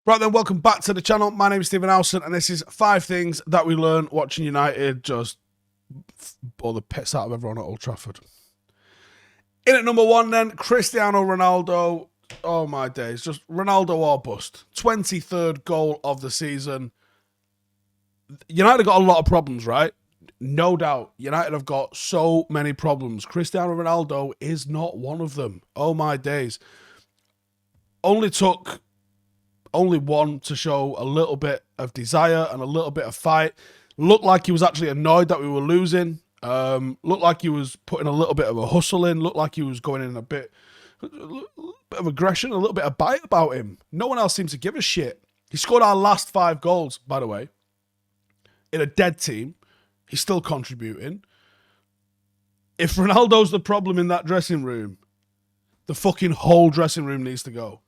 Right then, welcome back to the channel. My name is Stephen Howson, and this is 5 things that we learn watching United just bore the piss out of everyone at Old Trafford. In at number 1 then, Cristiano Ronaldo. Oh my days, just Ronaldo or bust. 23rd goal of the season. United got a lot of problems, right? No doubt. United have got so many problems. Cristiano Ronaldo is not one of them. Oh my days. Only one to show a little bit of desire and a little bit of fight. Looked like he was actually annoyed that we were losing. Looked like he was putting a little bit of a hustle in. Looked like he was going in a bit of aggression, a little bit of bite about him. No one else seems to give a shit. He scored our last 5 goals, by the way. In a dead team. He's still contributing. If Ronaldo's the problem in that dressing room, the fucking whole dressing room needs to go.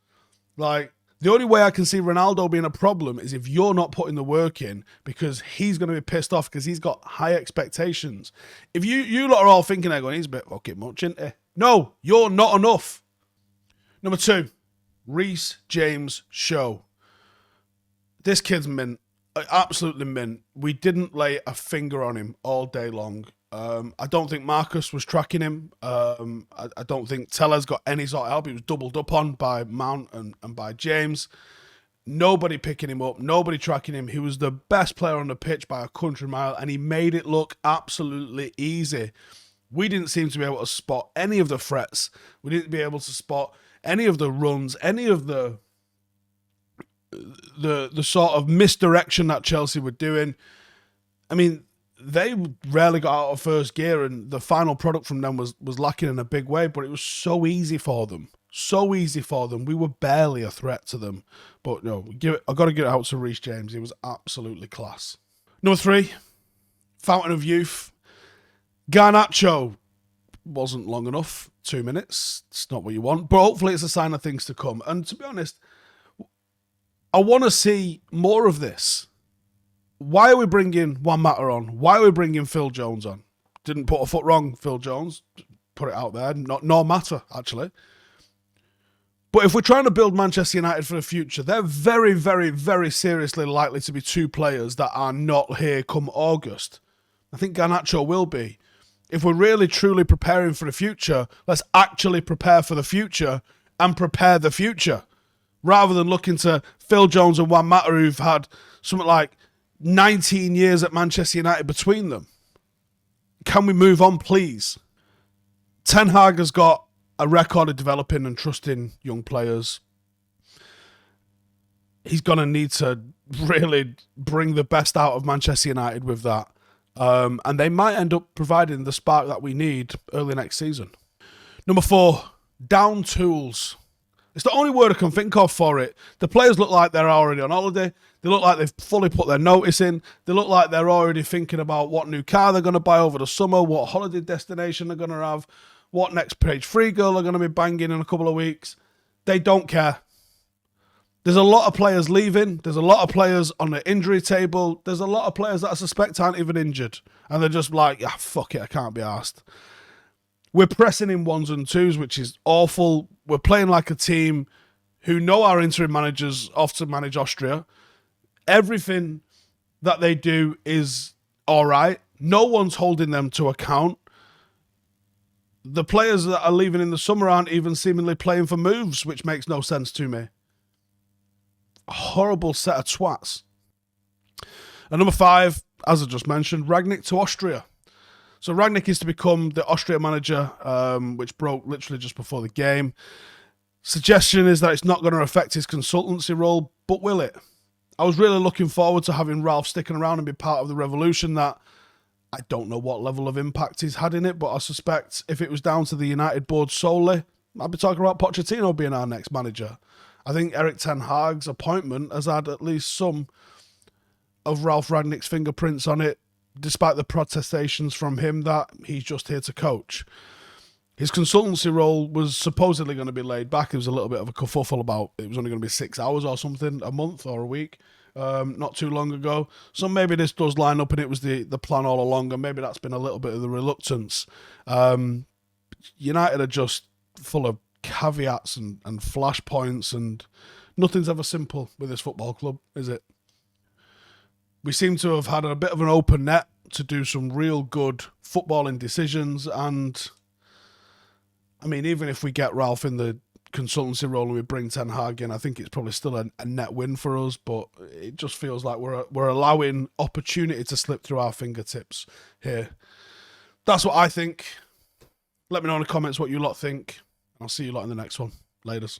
Like, the only way I can see Ronaldo being a problem is if you're not putting the work in, because he's going to be pissed off because he's got high expectations. If you lot are all thinking they're going, he's a bit fucking much, isn't he? No, you're not enough. Number 2, REECE James show. This kid's mint. Absolutely mint. We didn't lay a finger on him all day long. I don't think Marcus was tracking him. I don't think Teller's got any sort of help. He was doubled up on by Mount and by James. Nobody picking him up. Nobody tracking him. He was the best player on the pitch by a country mile, and he made it look absolutely easy. We didn't seem to be able to spot any of the threats. We didn't be able to spot any of the runs, any of the sort of misdirection that Chelsea were doing. I mean, they rarely got out of first gear, and the final product from them was lacking in a big way, but it was so easy for them. So easy for them. We were barely a threat to them. But no, I've got to give it out to REECE James. He was absolutely class. Number 3, Fountain of Youth. Garnacho wasn't long enough. 2 minutes. It's not what you want, but hopefully it's a sign of things to come. And to be honest, I want to see more of this. Why are we bringing Juan Mata on? Why are we bringing Phil Jones on? Didn't put a foot wrong, Phil Jones. Put it out there. Nor Mata, actually. But if we're trying to build Manchester United for the future, they're very, very, very seriously likely to be 2 players that are not here come August. I think Garnacho will be. If we're really, truly preparing for the future, let's actually prepare for the future and prepare the future. Rather than looking to Phil Jones and Juan Mata, who've had something like 19 years at Manchester United between them. Can we move on, please? Ten Hag has got a record of developing and trusting young players. He's going to need to really bring the best out of Manchester United with that. And they might end up providing the spark that we need early next season. Number 4, down tools. It's the only word I can think of for it. The players look like they're already on holiday. They look like they've fully put their notice in. They look like they're already thinking about what new car they're going to buy over the summer, what holiday destination they're going to have, what next page free girl they're going to be banging in a couple of weeks. They don't care. There's a lot of players leaving. There's a lot of players on the injury table. There's a lot of players that I suspect aren't even injured. And they're just like, yeah, fuck it, I can't be arsed. We're pressing in 1s and 2s, which is awful. We're playing like a team who know our interim managers off to manage Austria. Everything that they do is all right. No one's holding them to account. The players that are leaving in the summer aren't even seemingly playing for moves, which makes no sense to me. A horrible set of twats. And number 5, as I just mentioned, Rangnick to Austria. So Rangnick is to become the Austria manager, which broke literally just before the game. Suggestion is that it's not going to affect his consultancy role, but will it? I was really looking forward to having Ralph sticking around and be part of the revolution that I don't know what level of impact he's had in it, but I suspect if it was down to the United board solely, I'd be talking about Pochettino being our next manager. I think Erik ten Hag's appointment has had at least some of Ralph Rangnick's fingerprints on it, despite the protestations from him that he's just here to coach. His consultancy role was supposedly going to be laid back. It was a little bit of a kerfuffle about it was only going to be 6 hours or something, a month or a week, not too long ago. So maybe this does line up and it was the plan all along, and maybe that's been a little bit of the reluctance. United are just full of caveats and flashpoints and Nothing's ever simple with this football club, is it? We seem to have had a bit of an open net to do some real good footballing decisions. And, I mean, even if we get Ralph in the consultancy role and we bring Ten Hag in, I think it's probably still a net win for us. But it just feels like we're allowing opportunity to slip through our fingertips here. That's what I think. Let me know in the comments what you lot think. I'll see you lot in the next one. Laters.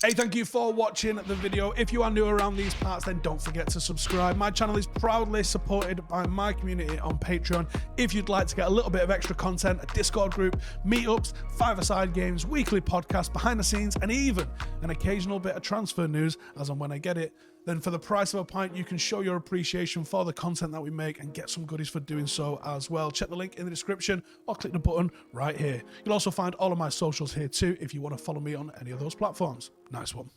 Hey, thank you for watching the video. If you are new around these parts, then don't forget to subscribe. My channel is proudly supported by my community on Patreon. If you'd like to get a little bit of extra content, a Discord group, meetups, five-a-side games, weekly podcasts, behind the scenes, and even an occasional bit of transfer news as and when I get it, then for the price of a pint, you can show your appreciation for the content that we make and get some goodies for doing so as well. Check the link in the description or click the button right here. You'll also find all of my socials here too if you want to follow me on any of those platforms. Nice one.